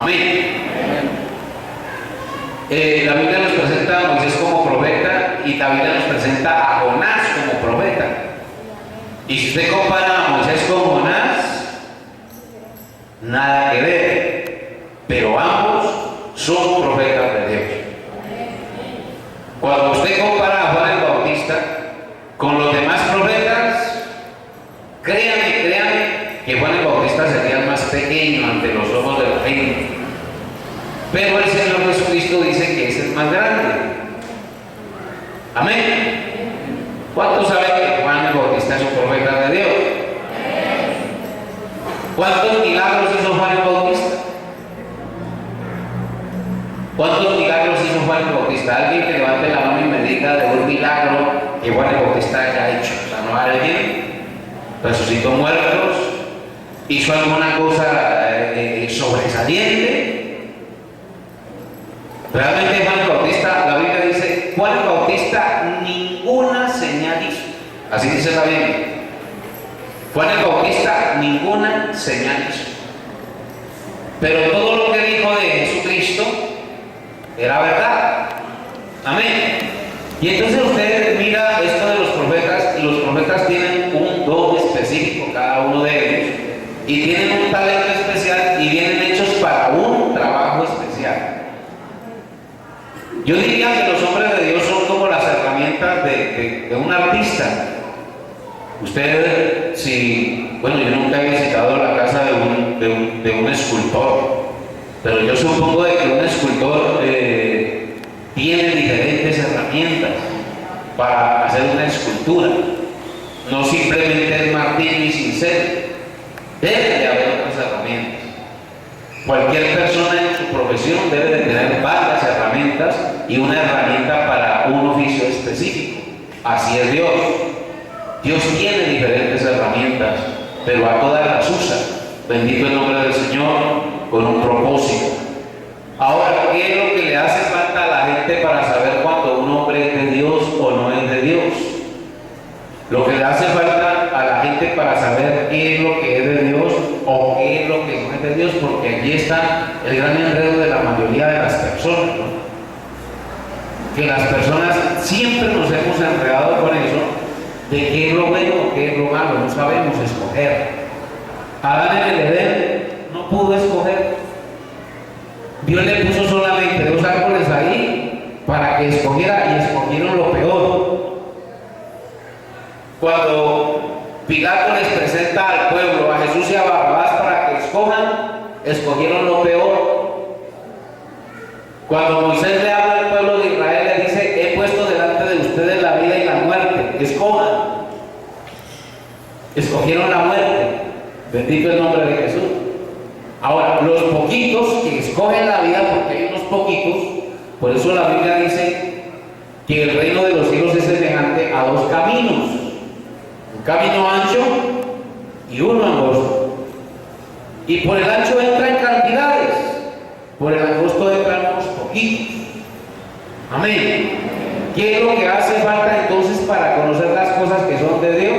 Amén. La Biblia nos presenta a Moisés como profeta y la Biblia nos presenta a Jonás como profeta. Y si usted compara a Moisés con Jonás, nada que ver, pero ambos son profetas de Dios. Cuando usted compara a Juan el Bautista con los demás profetas, créame que Juan el Bautista sería el más pequeño ante los ojos del reino. Pero el Señor Jesucristo dice que es el más grande. Amén. ¿Cuántos saben que Juan el Bautista es un profeta de Dios? ¿Cuántos milagros hizo Juan el Bautista? ¿Cuántos milagros hizo Juan el Bautista? Alguien que levante la mano y me diga de un milagro que Juan el Bautista haya hecho. O sea, no alguien resucitó muertos, hizo alguna cosa sobresaliente. Realmente Juan el Bautista, la Biblia dice, Juan el Bautista ninguna señal hizo. Así dice la Biblia. Juan el Bautista ninguna señal hizo. Pero todo lo que dijo de Jesucristo era verdad. Amén. Y entonces usted mira esto de los profetas, y los profetas tienen un don específico, cada uno de ellos, y tienen un talento especial y vienen hechos para un trabajo especial. Yo diría que los hombres de Dios son como las herramientas de un artista. Usted, bueno, yo nunca he visitado la casa de un escultor, pero yo supongo de que un escultor tiene diferentes herramientas para hacer una escultura. No simplemente el martillo y cincel. Debe de haber otras herramientas. Cualquier persona en su profesión debe de tener varias herramientas y una herramienta para un oficio específico. Así es Dios. Dios tiene diferentes herramientas, pero a todas las usa. Bendito el nombre del Señor, con un propósito. Ahora, ¿qué es lo que le hace falta a la gente para saber cuando un hombre es de Dios o no es de Dios? Lo que le hace falta a la gente para saber qué es lo que es de Dios o qué es lo que no es de Dios, porque allí está el gran enredo de la mayoría de las personas, ¿no? Que las personas siempre nos hemos enredado con eso, de qué es lo bueno o qué es lo malo, no sabemos escoger. Adán en el Edén no pudo escoger. Dios le puso solamente dos árboles ahí para que escogiera, y escogieron lo peor. Cuando Pilato les presenta al pueblo a Jesús y a Barrabás para que escogieron lo peor. Cuando Moisés le habla al pueblo de Israel, le dice: he puesto delante de ustedes la vida y la muerte, escojan. Escogieron la muerte. Bendito el nombre de Jesús. Ahora, los poquitos que escogen la vida, porque hay unos poquitos, por eso la Biblia dice que el reino de los cielos es semejante a dos caminos: un camino ancho y uno angosto. Y por el ancho entran cantidades, por el angosto entran unos poquitos. Amén. ¿Qué es lo que hace falta entonces para conocer las cosas que son de Dios?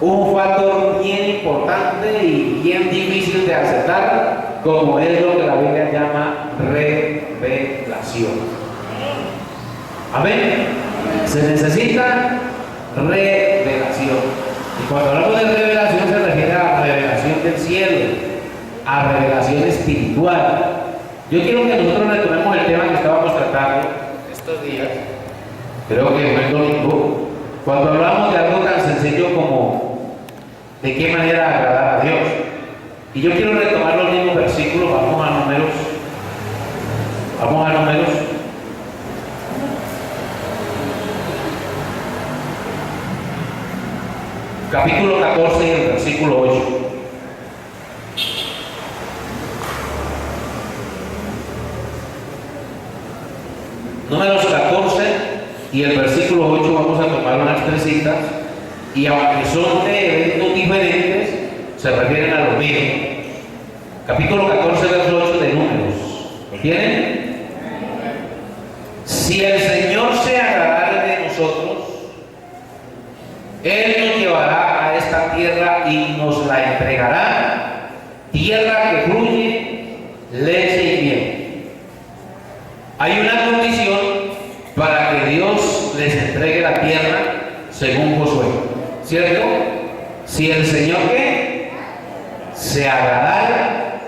Un factor bien importante y bien difícil de aceptar, como es lo que la Biblia llama revelación. Amén. Se necesita revelación. Y cuando hablamos de revelación se refiere a la revelación del cielo, a revelación espiritual. Yo quiero que nosotros retomemos el tema que estábamos tratando estos días, creo que fue el domingo, cuando hablamos de algo tan sencillo como de qué manera agradar a Dios. Y yo quiero retomar los mismos versículos. Vamos a Números. Capítulo 14 y el versículo 8. Números 14 y el versículo 8, vamos a tomar unas tres citas, y aunque son de eventos diferentes, se refieren a lo mismo. Capítulo 14, verso 8 de Números. ¿Lo tienen? Si el Señor se agradare de nosotros, Él nos llevará a esta tierra y nos la entregará, tierra que fluye leche y miel. Hay una condición para que Dios les entregue la tierra según Josué, ¿cierto? Si el Señor ¿qué? Se agradara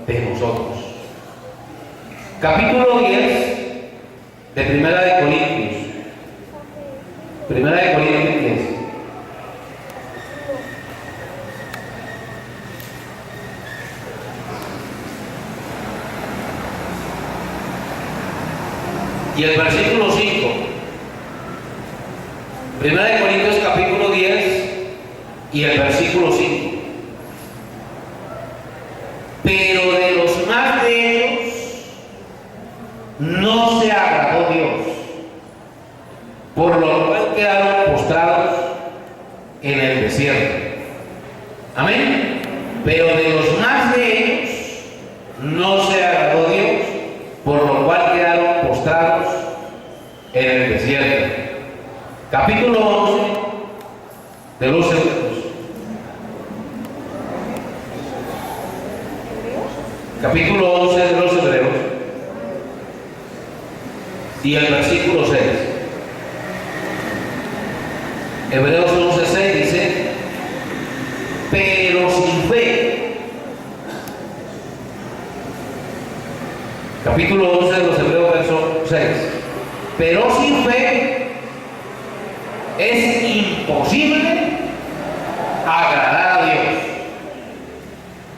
de nosotros. Capítulo 10 de Primera de Corintios. Primera de Corintios 10. Y el versículo 5. Primera de Corintios capítulo 10 y el versículo 5. Pero de los más de ellos no se agradó Dios, por lo cual quedaron postrados en el desierto. Amén. Pero de los más de ellos no se agradó Dios, por lo cual quedaron postrados en el desierto. Capítulo 11 de los Hebreos. Capítulo 11 de los Hebreos y el versículo 6. Hebreos 11:6 dice: pero sin fe. Capítulo 11 de los Hebreos, verso 6. Pero sin fe es imposible agradar a Dios.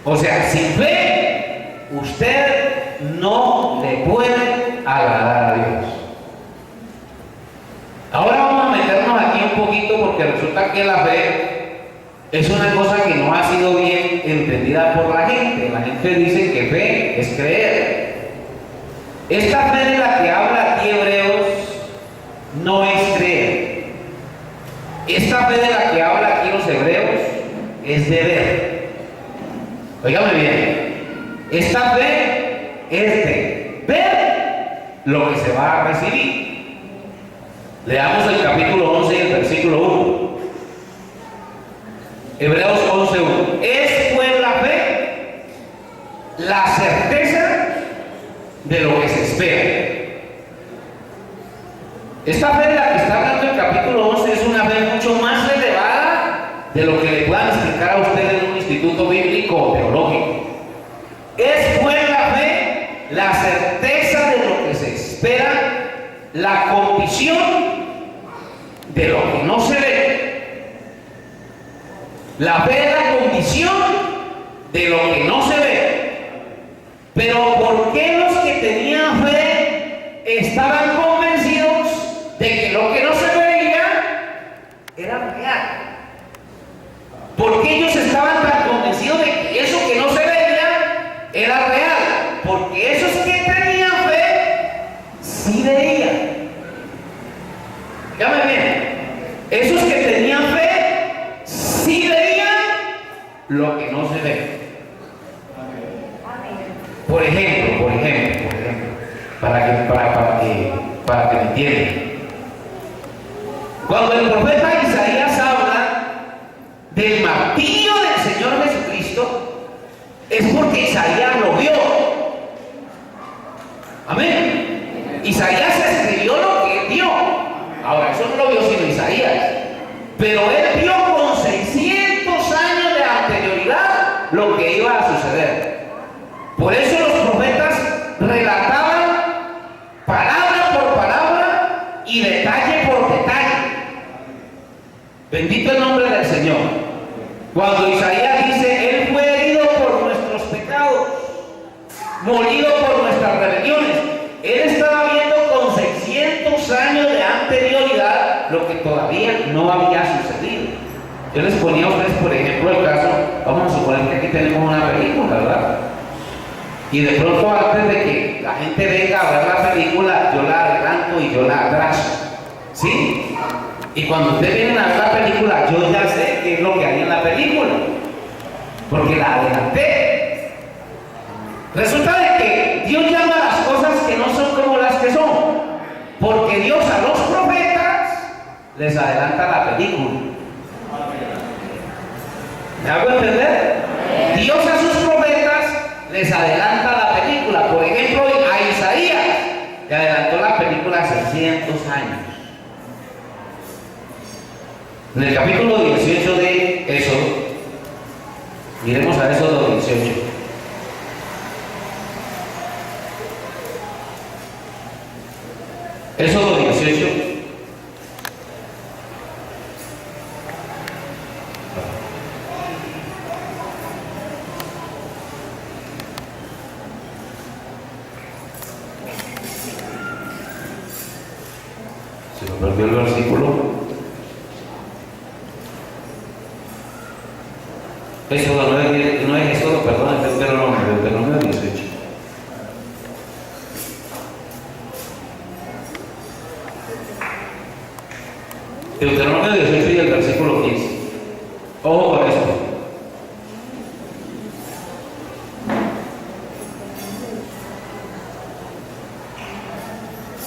O sea, sin fe usted no le puede agradar a Dios. Ahora vamos a meternos aquí un poquito, porque resulta que la fe es una cosa que no ha sido bien entendida por la gente. La gente dice que fe es creer. Esta fe de la que habla aquí Hebreos no es creer. Esta fe de la que habla aquí los Hebreos es de ver. Óigame bien. Esta fe es de ver lo que se va a recibir. Leamos el capítulo 11 y el versículo 1. Hebreos 11:1. Es pues la fe la certeza de lo que se espera. Esta fe de la que está hablando el capítulo 11 es una fe mucho más elevada de lo que le puedan explicar a usted en un instituto bíblico o teológico. Es pues la fe la certeza de lo que se espera, la convicción de lo que no se ve. La fe es la convicción de lo que no se ve. Pero ¿por qué los que tenían fe estaban convencidos de que lo que no se veía era real? ¿Por qué ellos estaban tan convencidos de que eso que no se veía era real? Porque esos que tenían fe sí veían. Dígame bien, esos que tenían fe sí veían lo que no se ve. Por ejemplo, para que me entiendan. Cuando el profeta Isaías habla del martirio del Señor Jesucristo, es porque Isaías lo vio. Amén. Isaías escribió lo que él vio. Ahora, eso no lo vio sino Isaías. Pero él vio con 600 años de anterioridad lo que iba a suceder. Por eso los profetas relataban palabra por palabra y detalle por detalle. Bendito el nombre del Señor. Cuando Isaías dice: Él fue herido por nuestros pecados, molido por nuestras rebeliones, él estaba viendo con 600 años de anterioridad lo que todavía no había sucedido. Yo les ponía a ustedes, por ejemplo, el caso, vamos a suponer que aquí tenemos una película, ¿verdad? Y de pronto, antes de que la gente venga a ver la película, yo la adelanto y yo la atraso, ¿sí? Y cuando ustedes vienen a ver la película, yo ya sé qué es lo que hay en la película, porque la adelanté. Resulta de que Dios llama a las cosas que no son como las que son, porque Dios a los profetas les adelanta la película. ¿Me hago entender? Dios a sus profetas les adelanta la película. y adelantó la película 600 años. En el capítulo 18 de Éxodo, miremos a Éxodo 18. Éxodo 18. Se me perdió el versículo. Éxodo no es Éxodo, perdón, es Deuteronomio 18. Deuteronomio 18 y el versículo 15. Ojo con esto.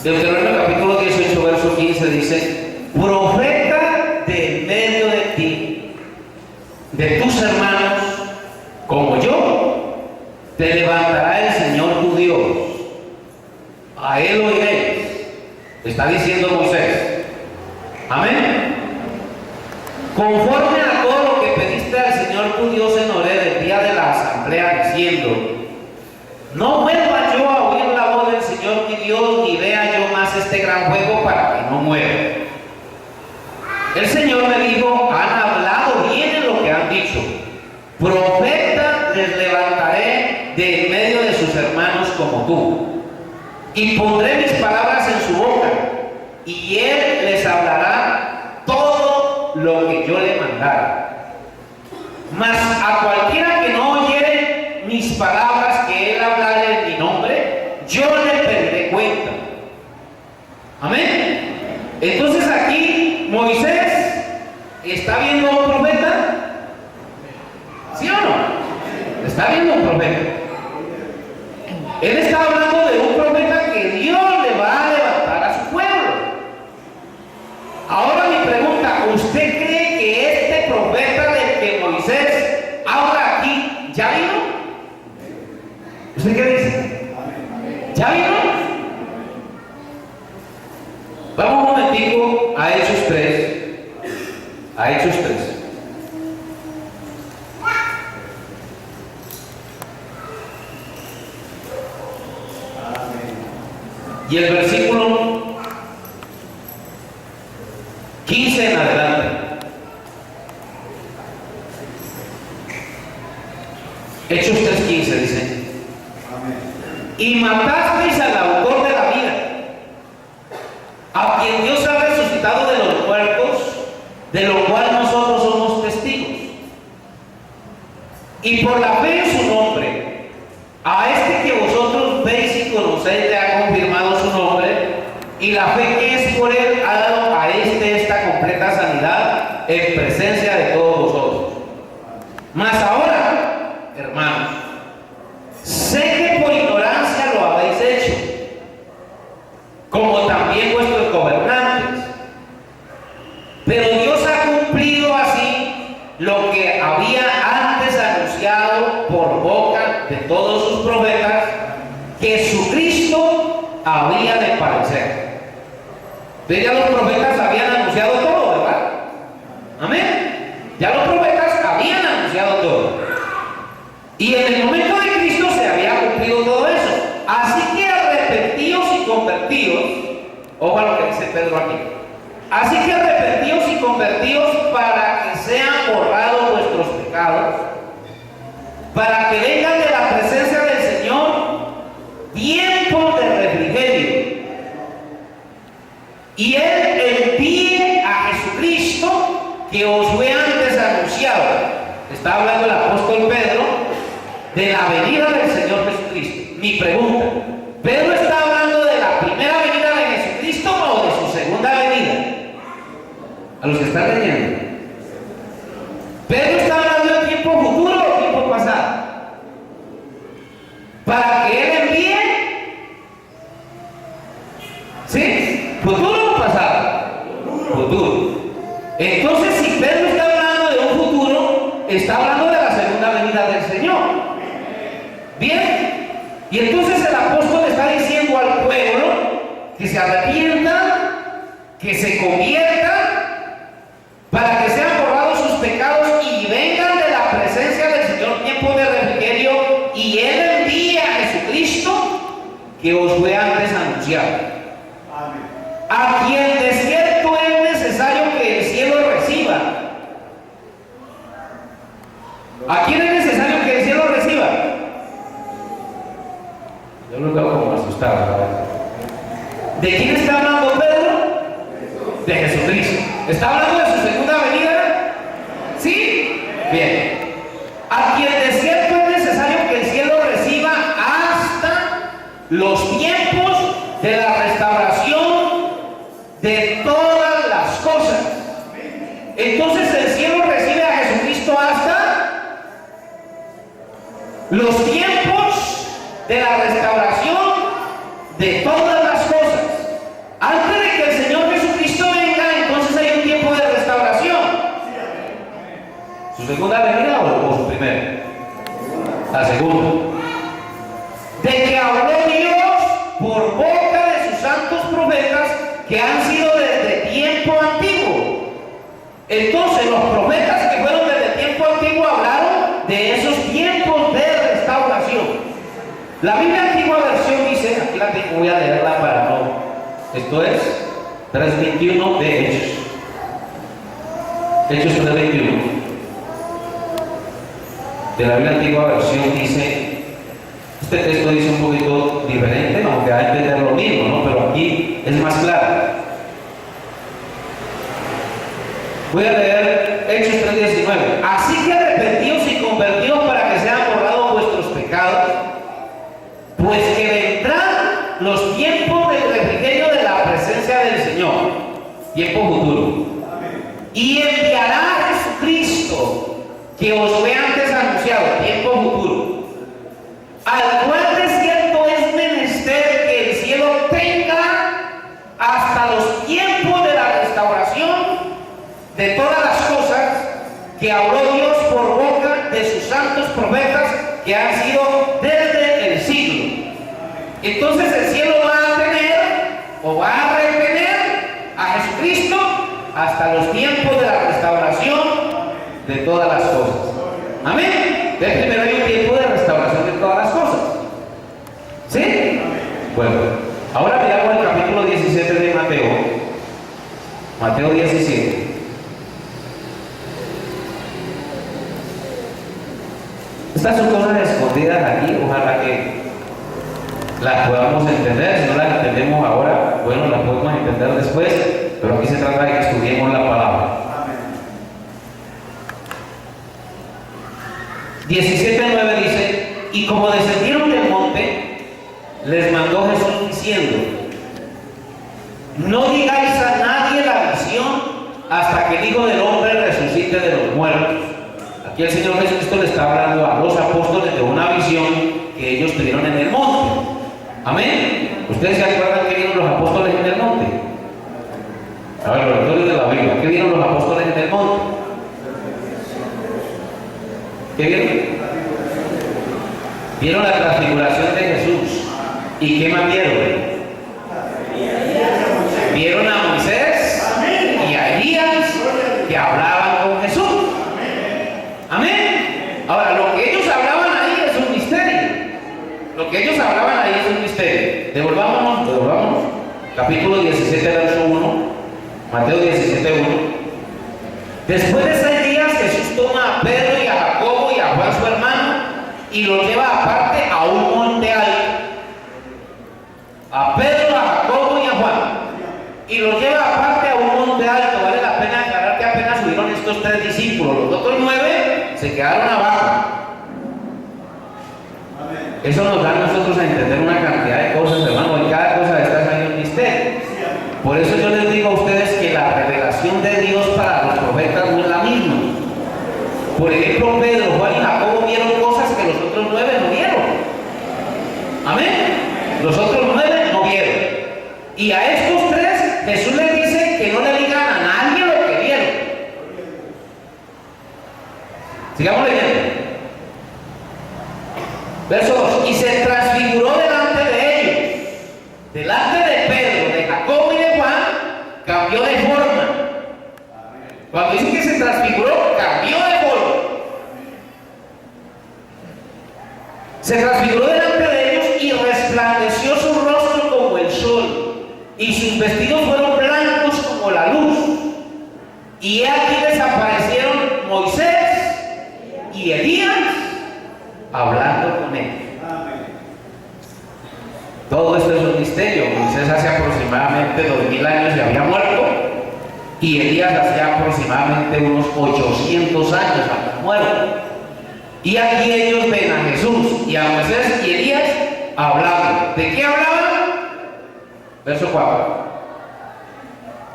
Deuteronomio capítulo 18, verso 15 dice: profeta de medio de ti, de tus hermanos, como yo, te levantará el Señor tu Dios. A él oiréis. Está diciendo Moisés. Amén. Conforme a todo lo que pediste al Señor tu Dios en Horeb el día de la asamblea, diciendo: no vuelva yo a oír la voz del Señor mi Dios, ni vea yo más este gran juego, para que no muera. El Señor me dijo: han hablado bien en lo que han dicho. Profeta les levantaré de en medio de sus hermanos como tú, y pondré mis palabras en su boca, y él les hablará todo lo que yo le mandare. Mas a cualquiera que no oyere mis palabras que él hablare en mi nombre, yo le pediré cuenta. Amén. Entonces aquí Moisés está viendo a un profeta. ¿Sí o no? Está viendo a un profeta. Él está hablando de un profeta que Dios le va a levantar a su pueblo. Ahora mi pregunta: ¿usted cree que este profeta del que Moisés habla aquí ya vino? ¿Usted qué dice? ¿Ya vino? Vamos un momentico a Hechos 3. A Hechos 3. Y el versículo 15 en adelante. Hechos 3:15 dice: y matasteis al autor de la vida, a quien Dios ha resucitado de los muertos, de lo cual nosotros somos testigos. Y por la fe en su nombre, a este que vosotros veis y conocéis le ha confirmado su nombre, y la fe que es por él ha dado a este esta completa sanidad en presencia de todos vosotros. Mas ahora, hermanos, sé que por ignorancia lo habéis hecho, como también vuestros gobernantes, pero Dios ha cumplido así lo que había antes anunciado por boca de todos sus profetas, que Jesucristo había de padecer. Entonces ya los profetas habían anunciado todo, ¿verdad? Amén. Ya los profetas habían anunciado todo. Y en el momento de Cristo se había cumplido todo eso. Así que arrepentidos y convertidos, ojo a lo que dice Pedro aquí. Así que arrepentidos y convertidos para que sean borrados vuestros pecados, para que vengan de la presencia del Señor tiempo de refrigerio, y Él envíe a Jesucristo que os fue antes anunciado. Está hablando el apóstol Pedro de la venida del Señor Jesucristo. Mi pregunta: ¿Pedro está hablando de la primera venida de Jesucristo o de su segunda venida? A los que están leyendo, ¿Pedro está hablando de tiempo futuro o tiempo pasado? Para que Él envíe, ¿sí? ¿Futuro o pasado? Futuro. Entonces, si Pedro está hablando de un futuro, está hablando de la segunda venida del Señor. Bien. Y entonces el apóstol está diciendo al pueblo que se arrepientan, que se conviertan, para que sean borrados sus pecados y vengan de la presencia del Señor tiempo de refrigerio, y Él envía a Jesucristo que os fue antes anunciado. Amén. A quien de cierto es necesario que el cielo reciba. ¿A quién es necesario que el cielo reciba? Yo lo veo como asustado, ¿verdad? ¿De quién está hablando Pedro? De Jesucristo. ¿Está hablando de su segunda venida? ¿Sí? Bien. A quien de cierto es necesario que el cielo reciba hasta los tiempos de la restauración de todas las cosas. Entonces el cielo recibe a Jesucristo hasta los tiempos de la restauración de todas las cosas. Antes de que el Señor Jesucristo venga, entonces hay un tiempo de restauración. ¿Su segunda venida o su primera? La segunda. De que habló Dios por boca de sus santos profetas que han sido desde tiempo antiguo. Entonces los profetas que fueron desde tiempo antiguo hablaron de esos tiempos de restauración. La Biblia Antigua Versión dice, aquí la tengo, voy a leerla para no. Esto es 3:21 de Hechos. Hechos 3:21. De la Biblia Antigua Versión dice, este texto dice un poquito diferente, aunque va a entender lo mismo, ¿no? Pero aquí es más claro. Voy a leer Hechos 3:19. Así que arrepentidos y convertidos para que sean borrados vuestros pecados, pues que vendrán los tiempos del refrigerio de la presencia del Señor, tiempo futuro. Y enviará a Jesucristo, que os fue antes anunciado, tiempo futuro, al cual de cierto es menester que el cielo tenga hasta los tiempos de la restauración de todas las cosas que habló Dios por boca de sus santos profetas que han sido desde el siglo. Entonces el cielo va a tener o va a retener a Jesucristo hasta los tiempos de la restauración de todas las cosas. Amén. Entonces primero hay un tiempo de restauración de todas las cosas. ¿Sí? Bueno, ahora miramos el capítulo 17 de Mateo. Mateo 17. Estas son cosas escondidas aquí, ojalá que las podamos entender. Si no las entendemos ahora, bueno, las podemos entender después, pero aquí se trata de que estudiemos la palabra. 17:9 dice, y como descendieron del monte, les mandó Jesús diciendo, no digáis a nadie la visión hasta que el Hijo del Hombre resucite de los muertos. Aquí el Señor Jesucristo le está hablando a los apóstoles de una visión que ellos tuvieron en el monte. Amén. ¿Ustedes se acuerdan que vieron los apóstoles en el monte? A ver, los lectores de la Biblia, ¿qué vieron los apóstoles en el monte? ¿Qué vieron? Vieron la transfiguración de Jesús. ¿Y qué más vieron? Vieron a Moisés y a Elías que hablaban con Jesús. Amén. Ahora, lo que ellos hablaban ahí es un misterio. Lo que ellos hablaban ahí es un misterio. Devolvámonos. Capítulo 17, verso 1. Mateo 17, 1. Después de 6 días, Jesús toma a Pedro y a Jacobo y a Juan su hermano y los lleva aparte a un monte alto. A Pedro, a Jacobo y a Juan. Y los lleva aparte a un monte alto. Vale la pena aclarar que apenas subieron estos 3 discípulos. Los otros 9 se quedaron abajo. Eso nos da a nosotros a entender una cantidad de cosas, hermano. Y cada cosa de estas hay un misterio. Por eso yo les digo a ustedes que la revelación de Dios para los profetas no es la misma. Por ejemplo, Pedro, Juan y Jacobo vieron cosas que los otros 9 no vieron. Amén. Los otros 9 no vieron. Y a estos 3 Jesús les dice que no le digan a nadie lo que vieron. Sigamos leyendo. Verso 2. Y se transfiguró delante de ellos, delante de Pedro, Se transfiguró delante de ellos y resplandeció su rostro como el sol, y sus vestidos fueron blancos como la luz. Y aquí desaparecieron Moisés y Elías hablando con él. Todo esto es un misterio. Moisés hace aproximadamente 2000 años se había muerto, y Elías hacía aproximadamente unos 800 años había muerto. Y aquí ellos ven a Jesús y a Moisés y Elías hablando. ¿De qué hablaban? Verso 4.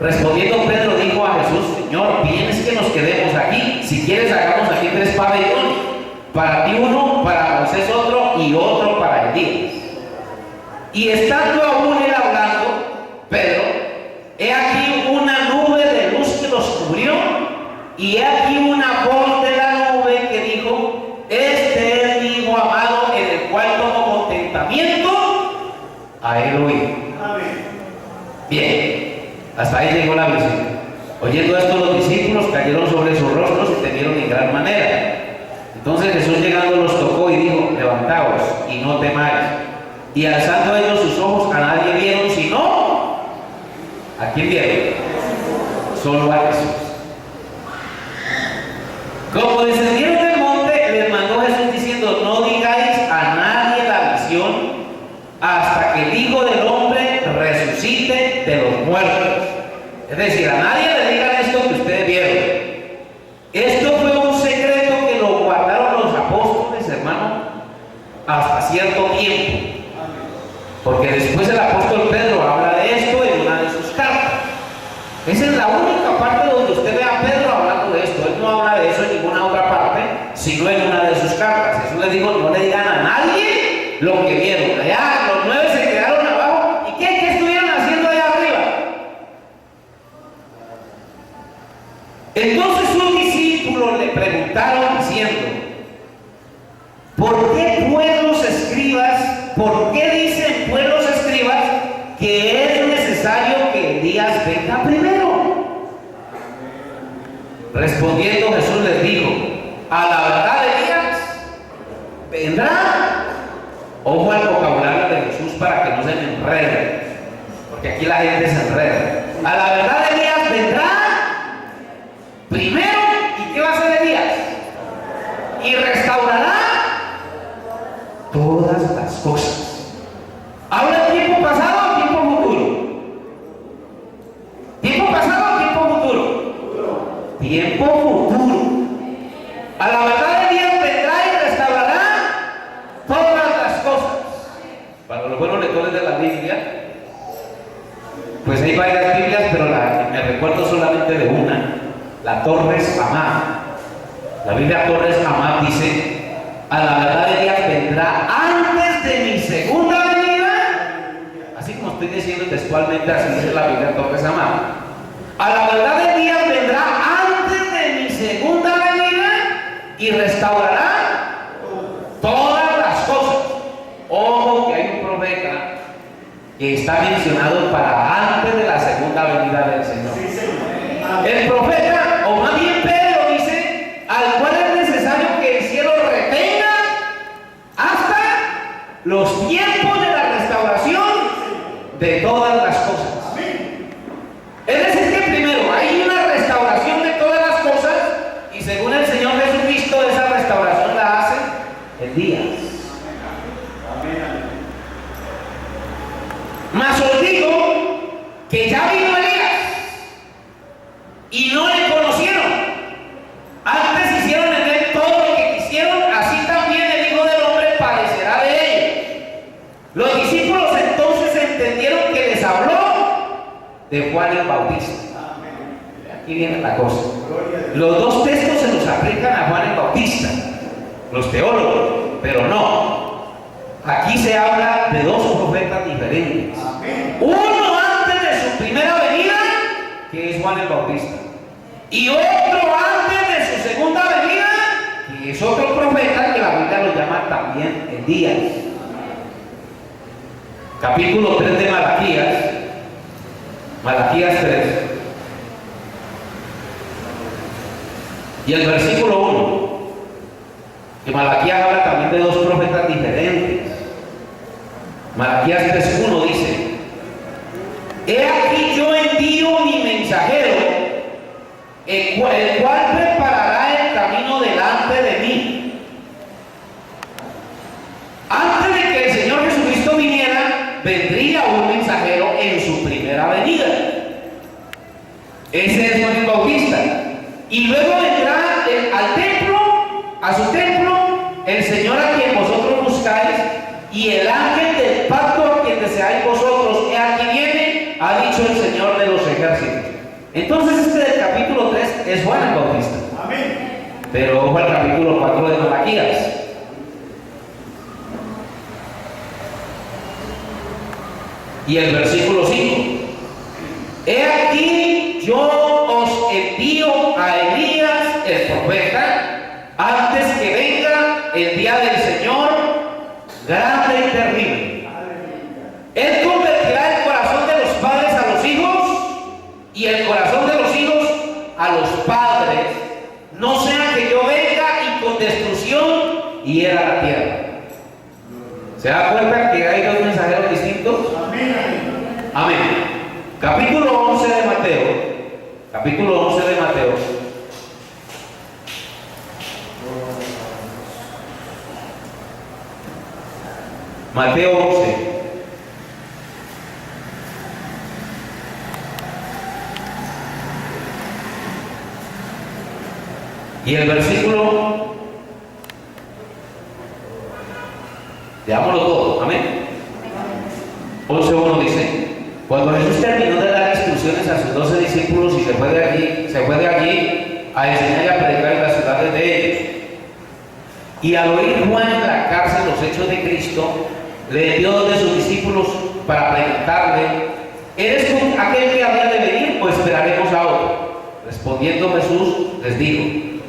Respondiendo Pedro dijo a Jesús: Señor, ¿vienes que nos quedemos aquí? Si quieres, hagamos aquí 3 pabellones, para ti uno, para Moisés otro y otro para Elías. Y estando aún él hablando, Pedro, he aquí una nube de luz que los cubrió, y he aquí una voz de la nube que dijo: este es mi Hijo amado, en el cual tomo contentamiento a él oír. Bien, hasta ahí llegó la visión. Oyendo esto, los discípulos cayeron sobre sus rostros y temieron en gran manera. Entonces Jesús, llegando, los tocó y dijo: levantaos y no temáis. Y alzando ellos sus ojos, a nadie vieron sino ¿a quién vieron? Solo a Jesús. Como descendieron del monte, les mandó Jesús diciendo: no digáis a nadie la visión hasta que el Hijo del Hombre resucite de los muertos. Es decir, a nadie le digan esto que ustedes vieron. Esto fue un secreto que lo guardaron los apóstoles, hermano, hasta cierto tiempo. Porque después el apóstol Pedro habla de esto en una de sus cartas. Esa es la única parte donde usted ve a Pedro hablando de esto. Él no habla de eso en ninguna otra parte, sino en una de sus cartas. Jesús le dijo: no le digan a nadie lo que vieron. Allá los 9 se quedaron abajo. ¿Y qué estuvieron haciendo allá arriba? Entonces sus discípulos le preguntaron diciendo: ¿por qué pues los escribas, por qué dicen pues los escribas que es necesario que Elías venga primero? Respondiendo Jesús les dijo: a la verdad Elías vendrá. Ojo al vocabulario de Jesús para que no se me enrede, porque aquí la gente se enreda. A la verdad Elías vendrá primero. ¿Y qué va a hacer Elías? Y restaurará todas las cosas. ¿Habla tiempo pasado o tiempo futuro? ¿Tiempo pasado o tiempo futuro? Tiempo futuro. A la verdad Elías vendrá y restaurará todas las cosas. Para los buenos lectores de la Biblia, pues hay varias Biblias, pero me recuerdo solamente de una, la Torres Amad. La Biblia Torres Amad dice: a la verdad Elías vendrá antes de mi segunda venida. Así como estoy diciendo textualmente, así dice la Biblia Torres Amad. A la verdad Elías vendrá antes de mi segunda venida y restaurará todas las cosas. Ojo que hay un profeta que está mencionado para antes de la segunda venida del Señor. El profeta, o más bien Pedro, dice: al cual es necesario que el cielo retenga hasta los tiempos de la restauración de todas las cosas. Es decir, que primero hay una restauración de todas las cosas, y según el Señor Jesucristo, esa restauración la hace en días. Mas os digo que ya vino Elías y no le conocieron. Antes hicieron en él todo lo que quisieron, así también el Hijo del Hombre padecerá de ellos. Los discípulos entonces entendieron que les habló de Juan el Bautista. Aquí viene la cosa. Los dos textos se los aplican a Juan el Bautista, los teólogos, pero no. Aquí se habla de dos profetas diferentes. Uno antes de su primera venida, que es Juan el Bautista, y otro antes de su segunda venida, que es otro profeta que la Biblia lo llama también Elías. Capítulo 3 de Malaquías, Malaquías 3, y el versículo 1, que Malaquías habla también de dos profetas cosas diferentes. Malaquías 3:1 dice: he aquí yo envío mi mensajero, el cual preparará el camino delante de mí. Antes de que el Señor Jesucristo viniera, vendría un mensajero en su primera venida. Ese es Juan el Bautista. Y luego vendrá al templo, a su templo, el Señor a quien vosotros buscáis, y el ángel del pacto a quien deseáis vosotros. He aquí viene, ha dicho el Señor de los ejércitos. Entonces este del capítulo 3 es Juan el Bautista. Amén. Pero ojo al capítulo 4 de Malaquías. Y el versículo 5: he aquí yo os envío a Elías el profeta antes que venga el día del Señor grande y terrible. Él convertirá el corazón de los padres a los hijos y el corazón de los hijos a los padres, no sea que yo venga y con destrucción hiera la tierra. ¿Se da cuenta que hay dos mensajeros distintos? Amén. Amén. Capítulo 11 de Mateo. Capítulo 11 de Mateo. Mateo 11. Y el versículo, leámoslo todo, amén. 11:1 dice: cuando Jesús terminó de dar instrucciones a sus 12 discípulos y se fue de allí a enseñar y a predicar en las ciudades de ellos. Y al oír Juan en la cárcel los hechos de Cristo, le envió 2 de sus discípulos para preguntarle: ¿eres tú aquel que había de venir o esperaremos a otro? Respondiendo Jesús les dijo: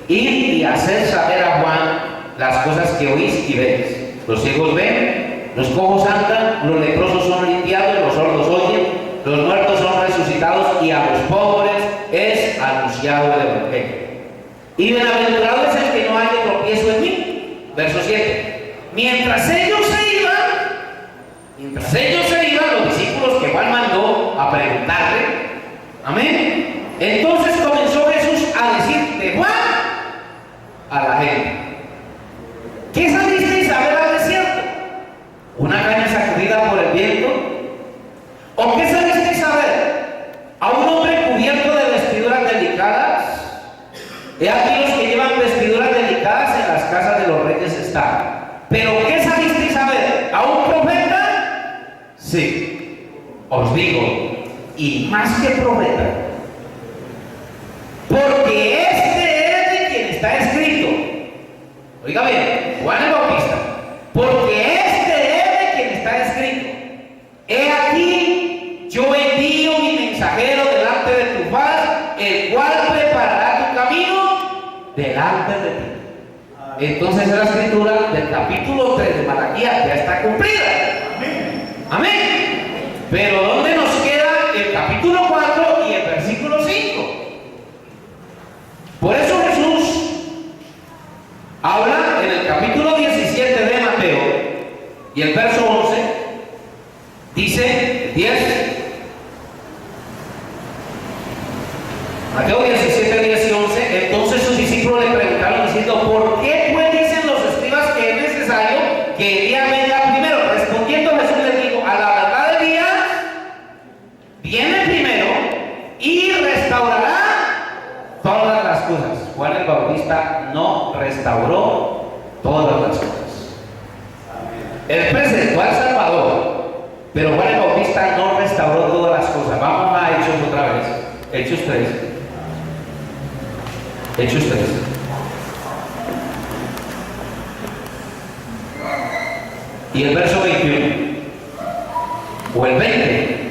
id y haced saber a Juan las cosas que oís y veis. Los ciegos ven, los cojos andan, los leprosos son limpiados, los sordos oyen, los muertos son resucitados, y a los pobres es anunciado el evangelio. Y bienaventurado es el que no haya tropiezo en mí. Verso 7. Mientras ellos se iban, los discípulos que Juan mandó a preguntarle, amén, entonces comenzó Jesús a decir de Juan a la gente: ¿qué salisteis a ver al desierto? ¿Una caña sacudida por el viento? ¿O qué salisteis a ver? ¿A un hombre cubierto de vestiduras delicadas? He aquí los que llevan vestiduras delicadas en las casas de los reyes están. ¿Pero qué salisteis a ver? ¿A un profeta? Sí, os digo, y más que profeta, porque este es de quien está escrito. Oiga bien, Juan el Bautista: porque este es de quien está escrito: he aquí yo envío mi mensajero delante de tu faz, el cual preparará tu camino delante de ti. Entonces la escritura del capítulo 3 de Malaquías ya está cumplida. Amén. Amén. Pero ¿dónde nos queda el capítulo 4 y el versículo 5? Por eso Jesús habla en el capítulo 17 de Mateo y el verso 11, dice 10. Mateo 17, 10 y 11. Entonces sus discípulos le preguntaron diciendo: ¿por qué pues dicen los escribas que es necesario que Elías venga primero? Respondiendo Jesús les dijo: a la verdad Elías viene primero y restaurará todas las cosas. Juan el Bautista no restauró todas las cosas. Él presentó al Salvador, pero Juan el Bautista no restauró todas las cosas. Vamos a Hechos otra vez. Hechos 3. Hechos 3. Y el verso 21. O el 20.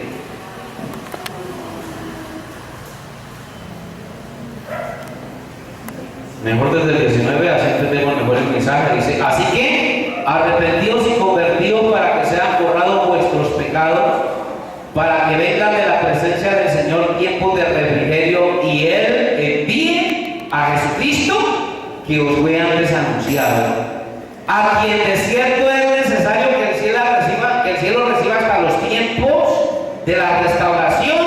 Mejor desde el 19, así entendemos mejor el mensaje. Dice: así que arrepentidos y convertidos para que sean borrados vuestros pecados, para que vengan de la presencia del Señor tiempos de refrigerio, y Él envíe a Jesucristo, que os fue antes anunciado, a quien de cierto es necesario que el cielo reciba hasta los tiempos de la restauración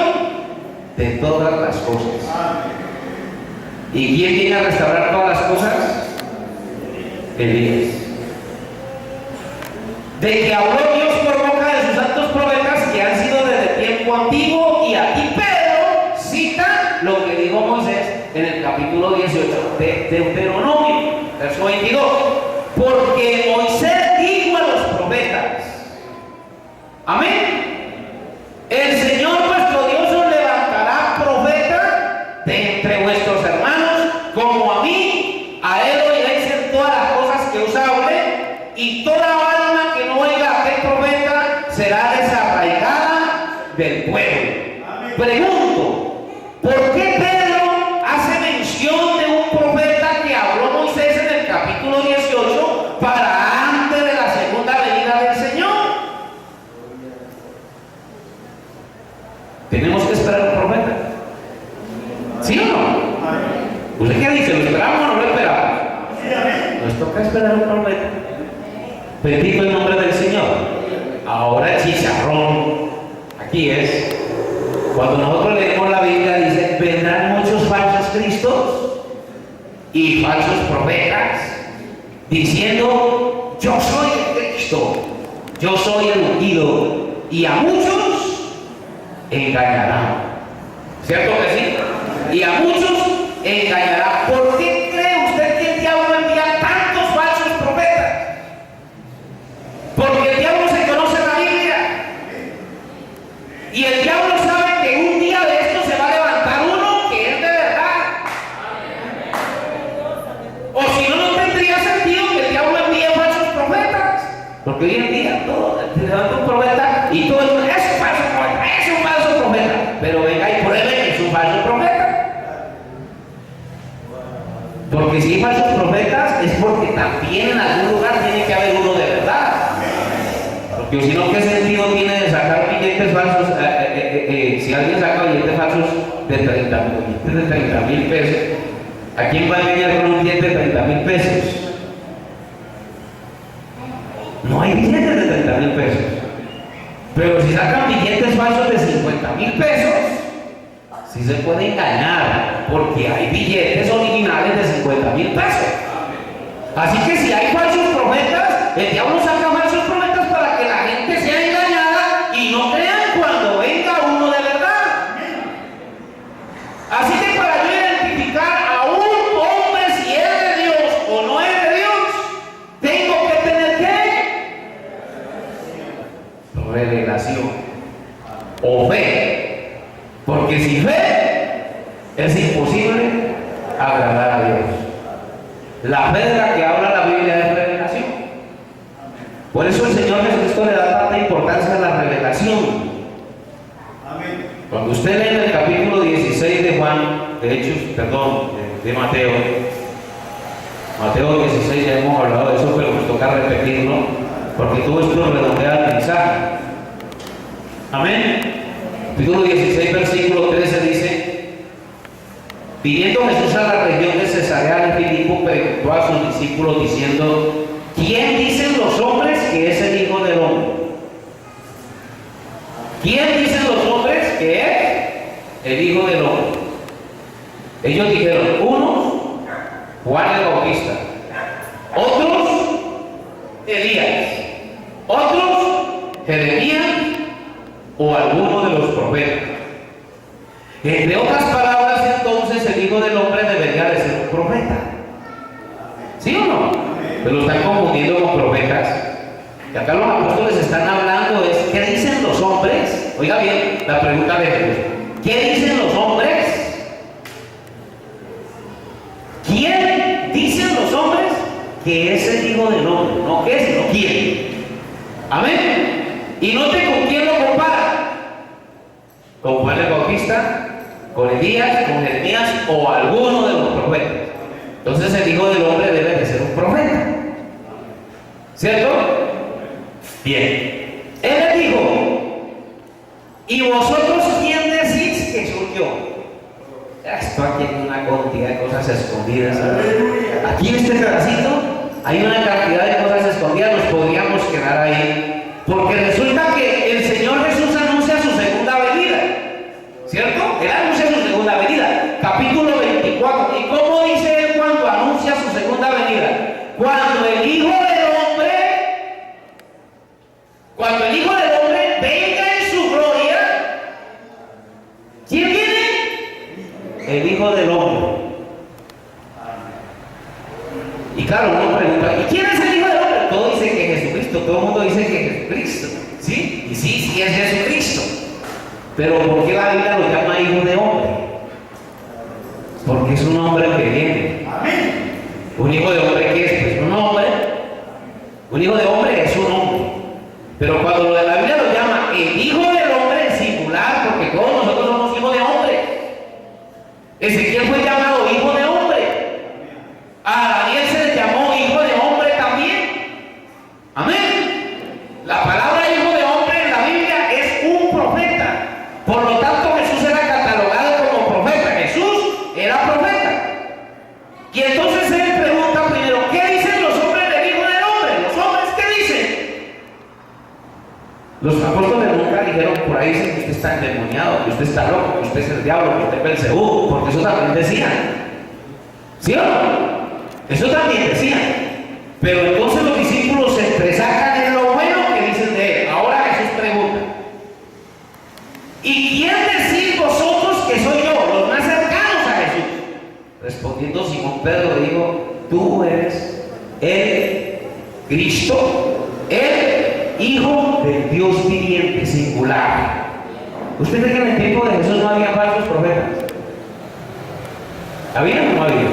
de todas las cosas. ¿Y quién viene a restaurar todas las cosas? Elías. De que habló Dios por boca de sus santos profetas que han sido desde tiempo antiguo, y aquí Pedro cita lo que dijo Moisés en el capítulo 18 de Deuteronomio, verso 22. Porque Moisés dijo a los profetas, amén, el Señor vuestro Dios os levantará profeta de entre vuestros hermanos, como a mí, a él oiréis en todas las cosas que os hable, y toda alma que no oiga a aquel profeta será desarraigada del pueblo. Amén. Pregunto, ¿por qué Pedro hace mención de un profeta que habló Moisés en el capítulo 18 para antes de la segunda venida del Señor? ¿Tenemos que esperar un profeta? ¿Sí o no? ¿Usted qué dice? ¿Lo esperamos o no lo esperamos? Nos toca esperar un profeta. Bendito el nombre del Señor. Ahora el chicharrón aquí es cuando nosotros leemos la Biblia, dice: vendrán muchos falsos cristos y falsos profetas diciendo: yo soy el Cristo, yo soy el ungido, y a muchos engañarán. ¿Cierto que sí? Y a muchos engañará. ¿Por qué cree usted que el diablo envía tantos falsos profetas? Porque el diablo se conoce la Biblia, y el diablo sabe que un día de esto se va a levantar uno que es de verdad. O si no, no tendría sentido que el diablo envíe falsos profetas, porque hoy en día todo se levanta un profeta y todo el mundo: es un falso profeta, es un falso profeta. Pero venga y pruebe que es un falso profeta. Porque si hay falsos profetas es porque también en algún lugar tiene que haber uno de verdad. Porque si no, ¿qué sentido tiene de sacar billetes falsos? Si alguien saca billetes falsos de 30,000 pesos, ¿a quién va a enviar con un billete de 30,000 pesos? No hay billetes de 30,000 pesos. Pero si sacan billetes falsos de 50,000 pesos, sí se puede engañar, porque hay billetes originales de 50,000 pesos. Así que si hay falsos profetas, el diablo saca falsos profetas para que la gente sea engañada y no crean cuando venga uno de verdad. Así que para yo identificar a un hombre si es de Dios o no es de Dios, tengo que tener ¿qué? Revelación o fe. Porque sin fe es imposible agradar a Dios. La fe de la que habla la Biblia es revelación. Por eso el Señor Jesucristo le da tanta importancia a la revelación. Amén. Cuando usted lee en el capítulo 16 de Mateo, Mateo 16, ya hemos hablado de eso, pero nos toca repetirlo, porque todo esto redondea el mensaje. Amén. Capítulo 16, versículo 13 dice: viniendo Jesús a la región de Cesarea de Filipo, preguntó a sus discípulos diciendo: ¿quién dicen los hombres que es el Hijo del Hombre? ¿Quién dicen los hombres que es el Hijo del Hombre? Ellos dijeron: unos, Juan el Bautista; otros, Elías; otros, Jeremías o alguno de los profetas. Entre otras palabras, entonces el Hijo del Hombre debería de ser un profeta. ¿Sí o no? Se lo están confundiendo con profetas. Y acá los apóstoles están hablando es: ¿qué dicen los hombres? Oiga bien la pregunta de Jesús: ¿qué dicen los hombres? ¿Quién dicen los hombres que es el Hijo del Hombre? No qué, sino quién. Amén. Y note con quién lo compara: con Juan el Bautista, con Elías, con Jeremías o alguno de los profetas. Entonces el Hijo del Hombre debe de ser un profeta, ¿cierto? Bien. Él le dijo: ¿y vosotros quién decís que soy yo? Esto aquí hay una cantidad de cosas escondidas. Aquí en este pedacito Hay una cantidad de cosas escondidas, nos podríamos quedar ahí, porque resulta que el Señor Jesús anuncia su segunda venida, ¿cierto? Él anuncia su segunda venida, capítulo 24. ¿Y cómo dice él cuando anuncia su segunda venida? Cuando el Hijo del Hombre venga en su gloria. ¿Quién viene? El Hijo del Hombre. Y claro, uno pregunta, ¿y quién es el Hijo del Hombre? Todo dice que es Jesucristo, todo el mundo dice que es Jesucristo, ¿sí? Y sí es Jesucristo. Pero ¿por qué la Biblia lo llama Hijo de Hombre? Porque es un hombre que viene. Amén. ¿Un hijo de hombre qué es? Pues un hombre. Un hijo de hombre es un hombre. Pero cuando la Biblia lo llama el Hijo del Hombre en singular, porque todos nosotros somos hijos de hombre. Ezequiel fue llamado hijo de hombre. A Daniel se le llamó hijo de hombre también. Amén. La palabra hijo de hombre en la Biblia es un profeta. Por lo tanto, Jesús era catalogado como profeta. Jesús era profeta. Y entonces él pregunta primero, ¿qué dicen los hombres del Hijo del Hombre? ¿Los hombres qué dicen? Los apóstoles nunca dijeron, por ahí dicen que usted está endemoniado, que usted está loco, que usted es el diablo, que usted es Belcebú, porque eso también decían. ¿Sí o no? Eso también decían. Pero entonces los discípulos se entresacan en lo bueno que dicen de él. Ahora Jesús pregunta, ¿y quién decís vosotros que soy yo? Los más cercanos a Jesús. Respondiendo Simón Pedro dijo, tú eres el Cristo, el Hijo del Dios viviente, singular. ¿Usted cree que en el tiempo de Jesús no había falsos profetas? ¿Había o no había?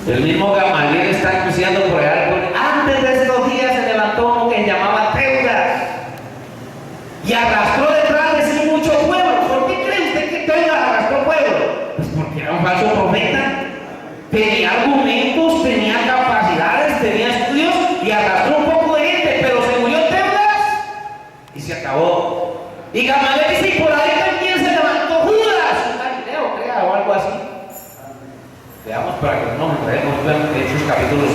El mismo Gamaliel está anunciando por allá. Antes de estos días se levantó uno que se llamaba Teudas y arrastró detrás de sí mucho pueblo. ¿Por qué cree usted que Teudas arrastró pueblo? Pues porque era un falso profeta. Tenía argumentos, tenía capacidades, tenía estudios y arrastró un poco de gente, pero se murió Teudas y se acabó. Y Gamaliel dice, y por ahí también se levantó Judas, un Galileo, crea, o algo así. Veamos para que no nos enredemos en Hechos capítulo 5.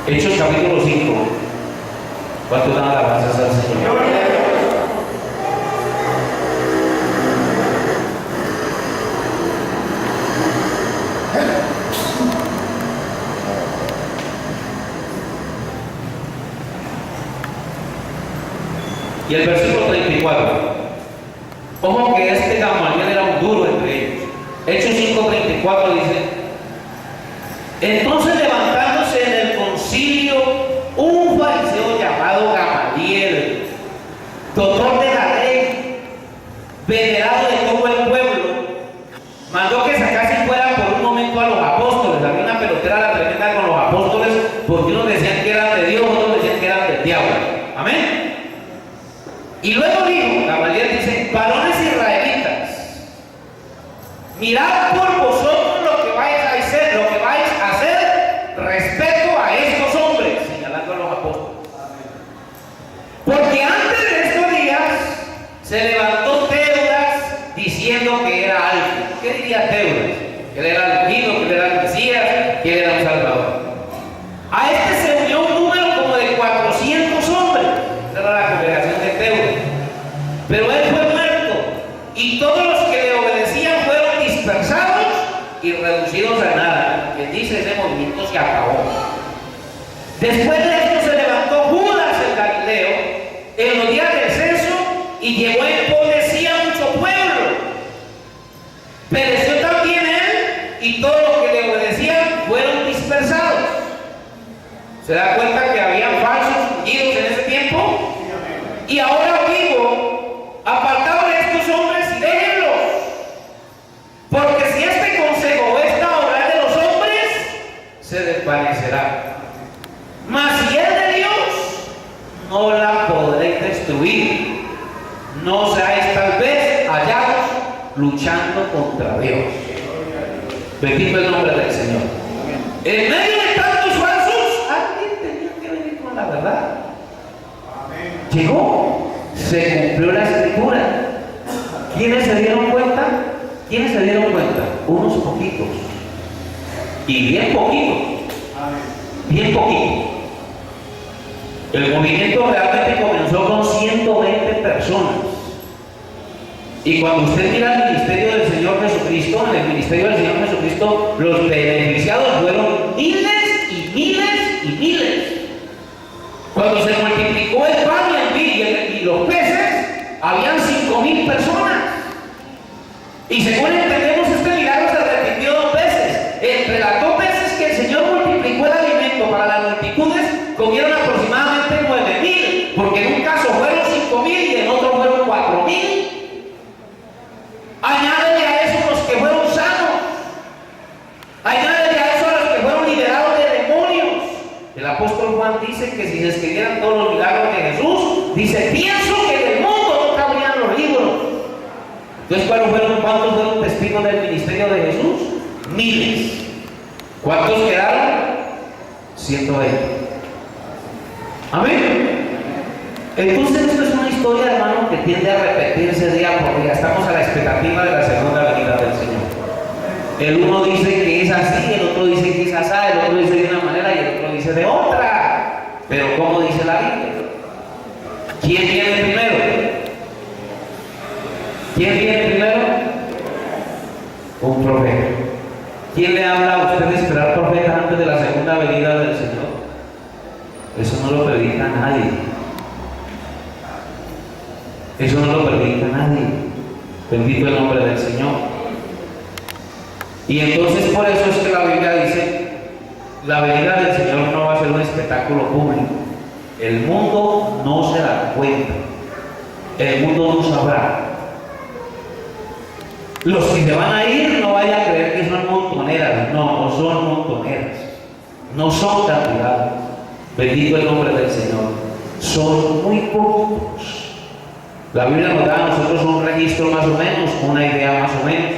Hechos capítulo 5. ¿Cuánto dan alabanzas al Señor? Y el versículo 34. Ojo que este Gamaliel era un duro entre ellos. Hechos 5:34 dice, entonces levantándose en el concilio un fariseo llamado Gamaliel, doctor de la ley, venerado de todo el pueblo, mandó que sacasen fuera por un momento a los apóstoles. Había una pelotera la tremenda con los apóstoles, porque unos decían que eran de Dios, otros decían que eran del diablo. Amén. Y luego dijo, Gamaliel dice, varones israelitas, mirad por vosotros lo que vais a hacer respecto a estos hombres, señalando a los apóstoles. Porque antes de estos días se levantó Teudas diciendo que era algo. ¿Qué diría Teudas? Que él era el ungido, que él era el Mesías, que él era un Salvador. A este se unió un número como de 400 hombres. Esa era la congregación de Teudas. Pero él fue muerto y todos los que le obedecían fueron dispersados y reducidos a nada. Quien dice ese movimiento se acabó. Después de esto se levantó Judas el Galileo en los días del censo y llevó en pos de sí a mucho pueblo. Pereció también él y todos los que le obedecían fueron dispersados. ¿Se da cuenta que había falsos ungidos en ese tiempo? Y ahora digo, apartados de estos hombres y déjenlos, porque si este consejo o esta obra es de los hombres, se desvanecerá. Mas si es de Dios, no la podréis destruir. No seáis tal vez hallados luchando contra Dios. Bendito el nombre del Señor. En medio de tantos falsos, alguien tenía que venir con la verdad. Llegó, se cumplió la escritura. ¿Quiénes se dieron cuenta? ¿Quiénes se dieron cuenta? Unos poquitos. Y bien poquito. Bien poquito. El movimiento realmente comenzó con 120 personas. Y cuando usted mira el ministerio del Señor Jesucristo, en el ministerio del Señor Jesucristo, los beneficiados fueron miles y miles y miles. Cuando se multiplicó el pan y los peces, habían 5,000 personas. Y según entendemos, este milagro se repitió 2 veces. Entre las 2 veces que el Señor multiplicó el alimento para las multitudes, comieron aproximadamente 9,000, porque en un caso fueron 5,000 y en otro fueron 4,000. Añádele a eso los que fueron sanos. Añádele a eso a los que fueron liberados de demonios. El apóstol Juan dice que si se escribieran todos los milagros de Jesús, dice, pienso que en el mundo no cabrían los libros. Entonces, ¿cuántos fueron testigos del ministerio de Jesús? Miles. ¿Cuántos quedaron? 120. Amén. Entonces, esto es una historia, hermano, que tiende a repetirse día por día. Estamos a la expectativa de la segunda venida del Señor. El uno dice que es así, el otro dice que es así, el otro dice de una manera y el otro dice de otra. Pero, ¿cómo dice la Biblia? ¿Quién viene primero? ¿Quién viene primero? Un profeta. ¿Quién le habla a usted de esperar profetas antes de la segunda venida del Señor? Eso no lo predica nadie. Eso no lo predica nadie. Bendito el nombre del Señor. Y entonces por eso es que la Biblia dice, la venida del Señor no va a ser un espectáculo público. El mundo no se da cuenta. El mundo no sabrá. Los que se van a ir no vayan a creer que son montoneras. No, no son montoneras. No son cantidades. Bendito el nombre del Señor. Son muy pocos. La Biblia nos da a nosotros un registro más o menos, una idea más o menos.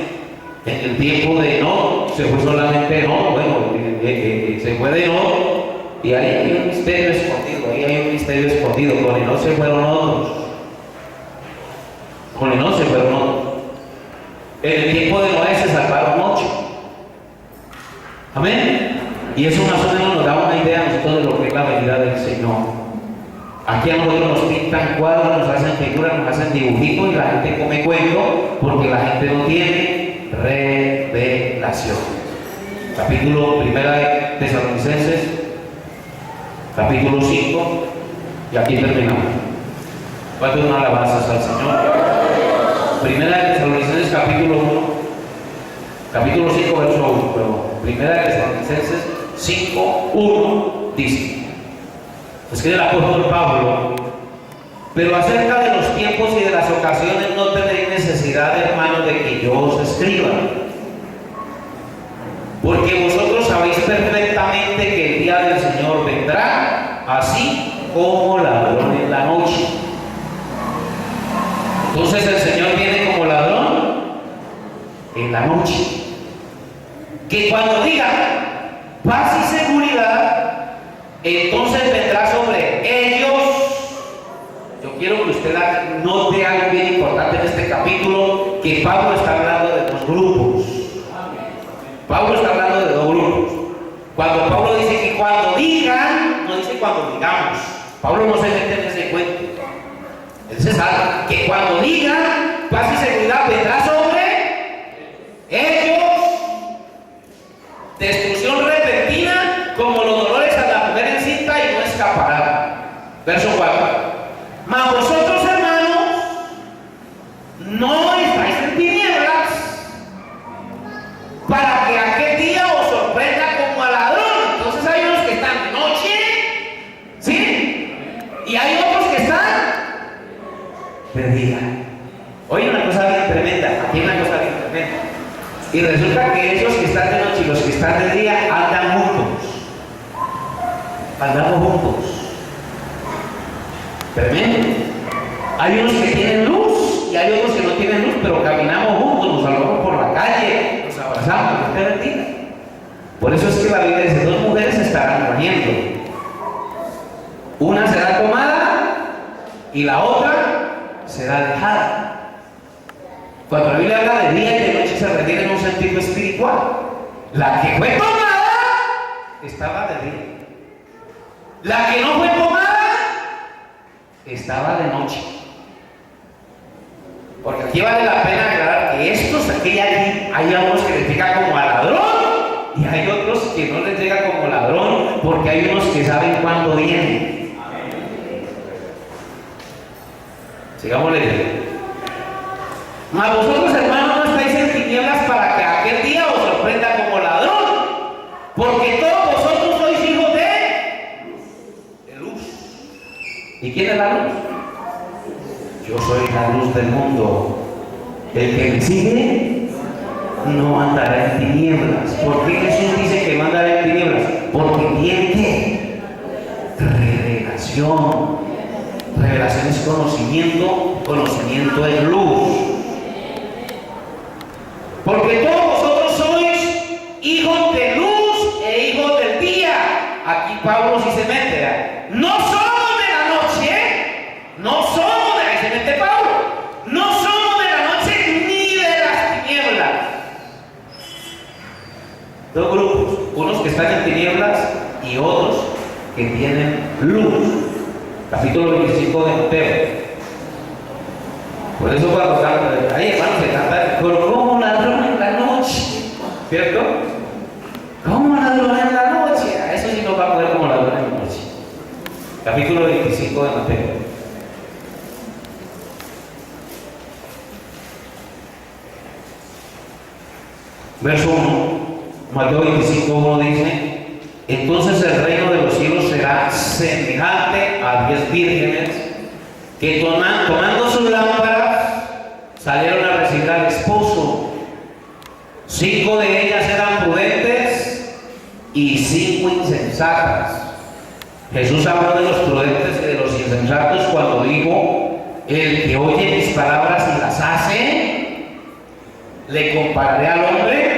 En el tiempo de Enoc se fue solamente Enoc, se fue de Enoc y ahí hay un misterio escondido, ahí hay un misterio escondido. Con Enoc se fueron otros. Con Enoc se fueron otros. En el tiempo de Noé se salvaron 8. Amén. Y eso más o menos nos da una idea a nosotros de lo que es la venida del Señor. Aquí a nosotros nos pintan cuadros, nos hacen figuras, nos hacen dibujitos y la gente come cuento porque la gente no tiene revelación. Capítulo 1 de Tesalonicenses, capítulo 5, y aquí terminamos. Va a tener una alabanza al Señor. 1 de Tesalonicenses, capítulo 1, capítulo 5, verso 1, pero 1 de Tesalonicenses 5, 1 dice. Escribe el apóstol Pablo, pero acerca de los tiempos y de las ocasiones no tenéis necesidad, hermanos, de que yo os escriba, porque vosotros sabéis perfectamente que el día del Señor vendrá así como ladrón en la noche. Entonces el Señor viene como ladrón en la noche, que cuando diga paz y seguridad, entonces vendrá sobre ellos. Yo quiero que usted note algo bien importante en este capítulo, que Pablo está hablando de 2 grupos. Pablo está hablando de 2 grupos. Cuando Pablo dice que cuando digan, no dice cuando digamos. Pablo no se mete en ese cuento. Él se sabe que cuando digan paz y seguridad vendrá sobre ellos destrucción repentina como los dolores a la mujer encinta y no escapará. Verso 4. Mas vosotros, hermanos, no estáis en tinieblas para que aquel día os sorprenda como a ladrón. Entonces hay unos que están de noche, ¿sí? Y hay otros que están de día. Oye, una cosa bien tremenda, aquí hay una cosa bien tremenda. Y resulta que esos que están de noche y los que están de día andan juntos. Andamos juntos. Tremendo. Hay unos que tienen luz y hay otros que no tienen luz, pero caminamos juntos, nos salvamos por la calle, nos abrazamos, que usted bendiga. Por eso es que la Biblia dice, 2 mujeres estarán muriendo. Una será tomada y la otra será dejada. Cuando la Biblia habla de día y de noche se refiere en un sentido espiritual. La que fue tomada estaba de día. La que no fue tomada estaba de noche. Porque aquí vale la pena aclarar que estos, aquí hay unos que les llega como a ladrón y hay otros que no les llega como ladrón, porque hay unos que saben cuándo vienen. Sigamos leyendo. Mas vosotros, hermanos, no estáis en tinieblas para que aquel día os sorprenda como ladrón, porque todos vosotros sois hijos de luz. ¿Y quién es la luz? Yo soy la luz del mundo. El que me sigue no andará en tinieblas. ¿Por qué Jesús dice que no andará en tinieblas? Porque tiene que revelación. Revelación es conocimiento, conocimiento es luz. Porque todos vosotros sois hijos de luz e hijos del día. Aquí Pablo sí se mete, ¿eh? No somos de la noche, no somos de la, se mete Pablo, no somos de la noche ni de las tinieblas. Dos grupos, unos que están en tinieblas y otros que tienen luz. Capítulo 25 de Mateo. Por eso cuando canta, ay hermano, se canta como ladrón en la noche, ¿cierto? Como ladrón en la noche. A eso sí no va a poder como ladrón en la noche. Capítulo 25 de Mateo. Verso 1. Mateo 25, 1 dice: entonces el reino de los cielos será semejante a 10 vírgenes que tomando sus lámparas salieron a recibir al esposo. 5 de ellas eran prudentes y 5 insensatas. Jesús habló de los prudentes y de los insensatos cuando dijo: el que oye mis palabras y las hace, le compararé al hombre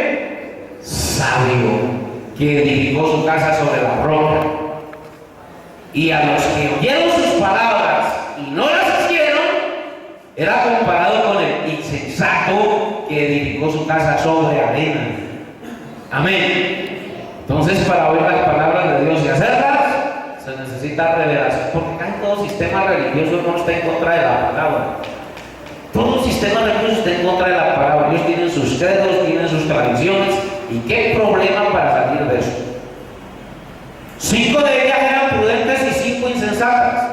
sabio que edificó su casa sobre la roca. Y a los que oyeron sus palabras y no las hicieron, era comparado con el insensato que edificó su casa sobre arena. Amén. Entonces, para oír las palabras de Dios y hacerlas, se necesita revelación, porque casi todo sistema religioso no está en contra de la palabra. Todo sistema religioso está en contra de la palabra. Ellos tienen sus credos, tienen sus tradiciones. ¿Y qué problema para salir de eso? 5 de ellas eran prudentes y 5 insensatas.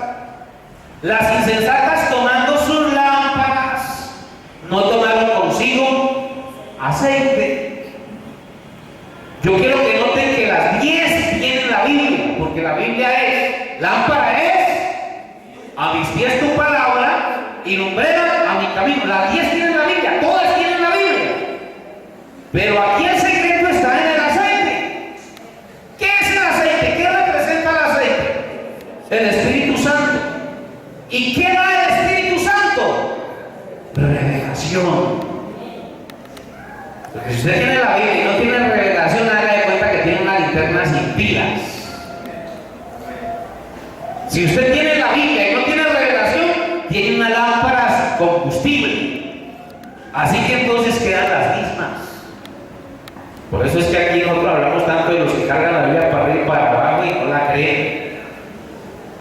Las insensatas, tomando sus lámparas, no tomaron consigo aceite. Yo quiero que noten que las 10 tienen la Biblia, porque la Biblia es: lámpara es a mis pies tu palabra y lumbrera a mi camino. Las 10 tienen la Biblia, todas tienen la Biblia. Pero aquí el secreto está en el aceite. ¿Qué es el aceite? ¿Qué representa el aceite? El Espíritu Santo. ¿Y qué da el Espíritu Santo? Revelación. Porque si usted tiene la Biblia y no tiene revelación, haga de cuenta que tiene una linterna sin pilas. Si usted tiene la Biblia y no tiene revelación, tiene una lámpara sin combustible. Así que entonces quedan las mismas. Por eso es que aquí nosotros hablamos tanto de los que cargan la Biblia para arriba y para abajo y no la creen.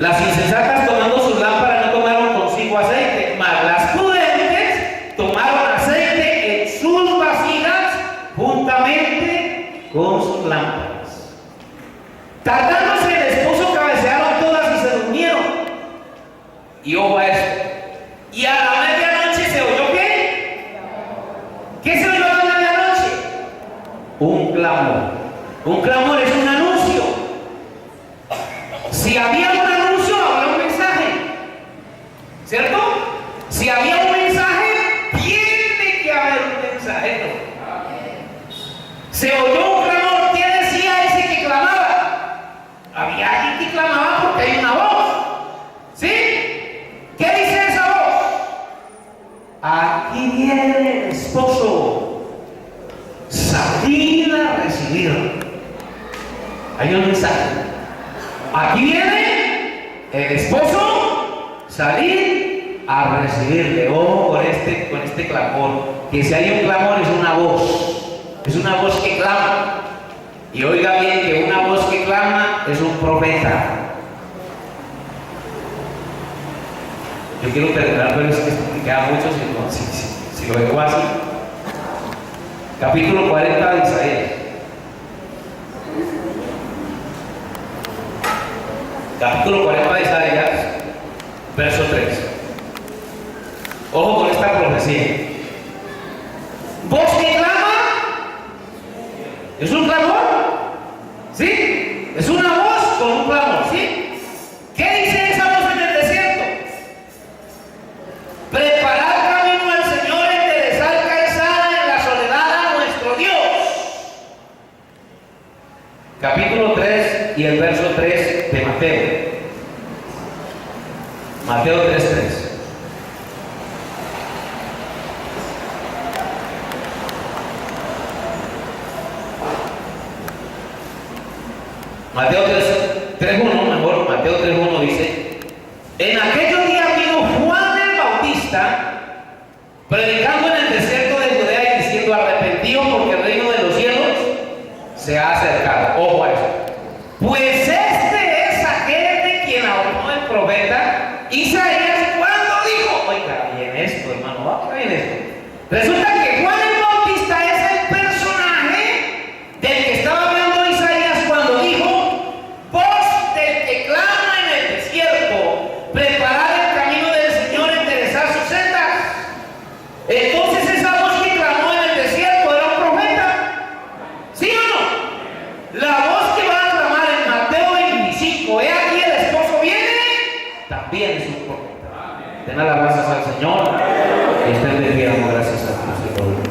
Las insensatas, tomando sus lámparas, no tomaron consigo aceite, mas las prudentes tomaron aceite en sus vasijas juntamente con sus lámparas. Tardándose el esposo, cabecearon todas y se durmieron. Y ojo a esto. Y a la medianoche se oyó ¿qué? ¿Qué se oyó a la medianoche? Un clamor. Un clamor es un anuncio. Si había un anuncio, habrá un mensaje. ¿Cierto? Si había un mensaje, tiene que haber un mensajero. Se oyó un clamor. ¿Qué decía ese que clamaba? Había alguien que clamaba porque hay una voz. ¿Sí? ¿Qué dice esa voz? Aquí viene el esposo. Salid a recibirlo. Hay un mensaje. Aquí viene el esposo. Salid a recibirle. Ojo con este clamor. Que si hay un clamor es una voz. Es una voz que clama. Y oiga bien que una voz que clama es un profeta. Yo quiero terminar, pero es que me queda mucho si lo dejo así. Capítulo 40 de Isaías. Capítulo 40 de Isaías, verso 3. Ojo con esta profecía. ¿Voz que clama? ¿Es un clamor? ¿Sí? Es una voz con un clamor, ¿sí? ¿Qué dice esa voz en el desierto? Preparad camino al Señor, enderezad calzada en la soledad a nuestro Dios. Capítulo 3 y el verso 3 de Mateo. Mateo 3:3. Mateo 3:1, mejor, Mateo 3:1 dice: en aquellos días vino Juan el Bautista predicando en el desierto de Judea y diciendo: arrepentidos porque el reino de los cielos se ha acercado. Ojo a eso. Pues este es aquel de quien habló el profeta Isaías cuando dijo, oiga bien esto, hermano, oiga bien esto. Resulta que Juan el Bautista es el personaje del que estaba hablando Isaías cuando dijo: voz del que clama en el desierto, preparad el camino del Señor, enderezad sus sendas. Entonces esa voz que clamó en el desierto era un profeta, ¿sí o no? La voz que va a clamar en Mateo 25, he aquí el esposo viene, también es un profeta. Den alabanzas al Señor y estén de pie, gracias a Dios.